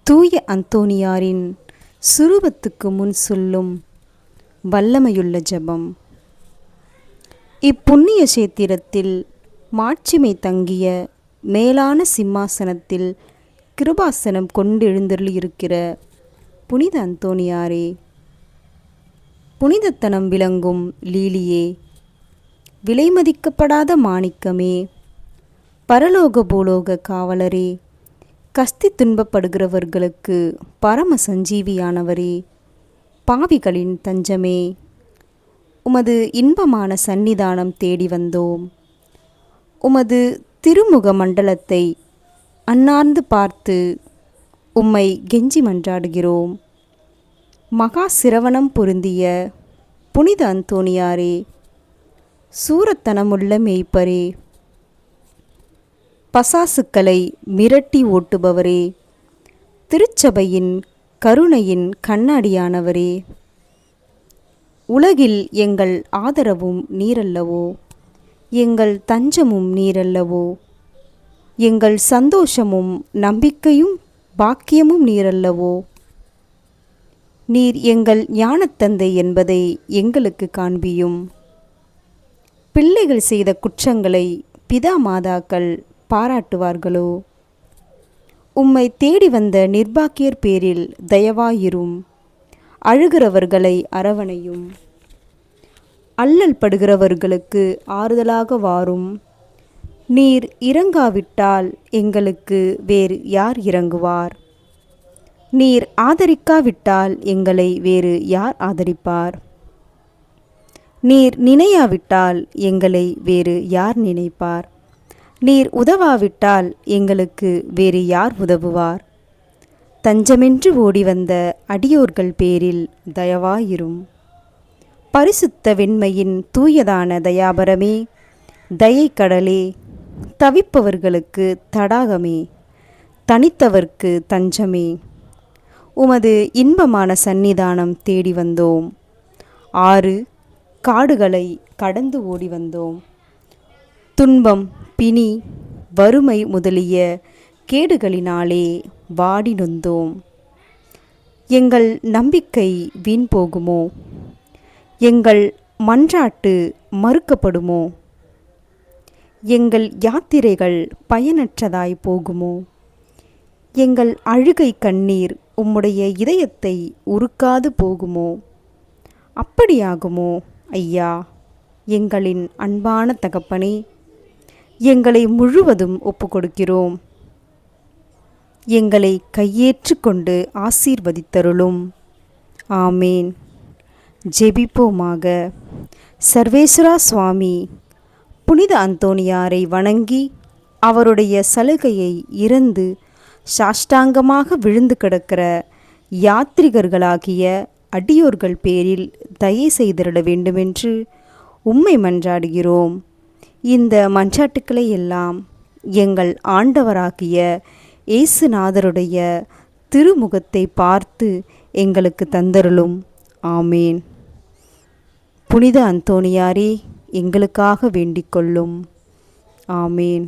தூய அந்தோணியாரின் சுரூபத்துக்கு முன் சொல்லும் வல்லமையுள்ள ஜெபம். இப்புண்ணிய சேத்திரத்தில் மாட்சிமை தங்கிய மேலான சிம்மாசனத்தில் கிருபாசனம் கொண்டெழுந்தருளியிருக்கிற புனித அந்தோணியாரே, புனிதத்தனம் விளங்கும் லீலியே, விலைமதிக்கப்படாத மாணிக்கமே, பரலோக பூலோக காவலரே, கஸ்தி துன்பப்படுகிறவர்களுக்கு பரம சஞ்சீவியானவரே, பாவிகளின் தஞ்சமே, உமது இன்பமான சந்நிதானம் தேடி வந்தோம். உமது திருமுக மண்டலத்தை அன்னார்ந்து பார்த்து உம்மை கெஞ்சி மன்றாடுகிறோம். மகா சிரவணம் பொருந்திய புனித அந்தோணியாரே, சூரத்தனமுள்ள மேய்ப்பரே, பசாசுக்களை மிரட்டி ஓட்டுபவரே, திருச்சபையின் கருணையின் கண்ணாடியானவரே, உலகில் எங்கள் ஆதரவும் நீரல்லவோ, எங்கள் தஞ்சமும் நீரல்லவோ, எங்கள் சந்தோஷமும் நம்பிக்கையும் பாக்கியமும் நீரல்லவோ. நீர் எங்கள் ஞானத்தந்தை என்பதை எங்களுக்கு காண்பியும். பிள்ளைகள் செய்த குற்றங்களை பிதா மாதாக்கள் பாராட்டுவார்களோ? உம்மை தேடி வந்த நிர்பாக்கியர் பேரில் தயவாயிரும். அழுகிறவர்களை அரவணையும். அல்லல் படுகிறவர்களுக்கு ஆறுதலாக வாரும். நீர் இரங்காவிட்டால் எங்களுக்கு வேறு யார் இரங்குவார்? நீர் ஆதரிக்காவிட்டால் எங்களை வேறு யார் ஆதரிப்பார்? நீர் நினையாவிட்டால் எங்களை வேறு யார் நினைப்பார்? நீர் உதவாவிட்டால் எங்களுக்கு வேறு யார் உதவுவார்? தஞ்சமென்று ஓடி வந்த அடியோர்கள் பேரில் தயவாயிரும். பரிசுத்த வெண்மையின் தூயதான தயாபரமே, தயை கடலே, தவிப்பவர்களுக்கு தடாகமே, தனித்தவர்க்கு தஞ்சமே, உமது இன்பமான சந்நிதானம் தேடி வந்தோம். 6 காடுகளை கடந்து ஓடி வந்தோம். துன்பம், பிணி, வறுமை முதலிய கேடுகளினாலே வாடி நொந்தோம். எங்கள் நம்பிக்கை வீண் போகுமோ? எங்கள் மன்றாட்டு மறுக்கப்படுமோ? எங்கள் யாத்திரைகள் பயனற்றதாய் போகுமோ? எங்கள் அழுகை கண்ணீர் உம்முடைய இதயத்தை உருக்காது போகுமோ? அப்படியாகுமோ ஐயா, எங்களின் அன்பான தகப்பனே? எங்களை முழுவதும் ஒப்புக்கொடுக்கிறோம். எங்களை கையேற்று கொண்டு ஆசீர்வதித்தருளும். ஆமேன். ஜெபிப்போமாக. சர்வேஸ்வரா சுவாமி, புனித அந்தோணியாரை வணங்கி அவருடைய சலுகையை இறந்து சாஷ்டாங்கமாக விழுந்து கிடக்கிற யாத்ரிகர்களாகிய அடியோர்கள் பேரில் தயை செய்திட வேண்டுமென்று உம்மை மன்றாடுகிறோம். இந்த மன்றாட்டுக்களை எல்லாம் எங்கள் ஆண்டவராகிய இயேசுநாதருடைய திருமுகத்தை பார்த்து எங்களுக்கு தந்தருளும். ஆமேன். புனித அந்தோணியாரே, எங்களுக்காக வேண்டிக் கொள்ளும். ஆமேன்.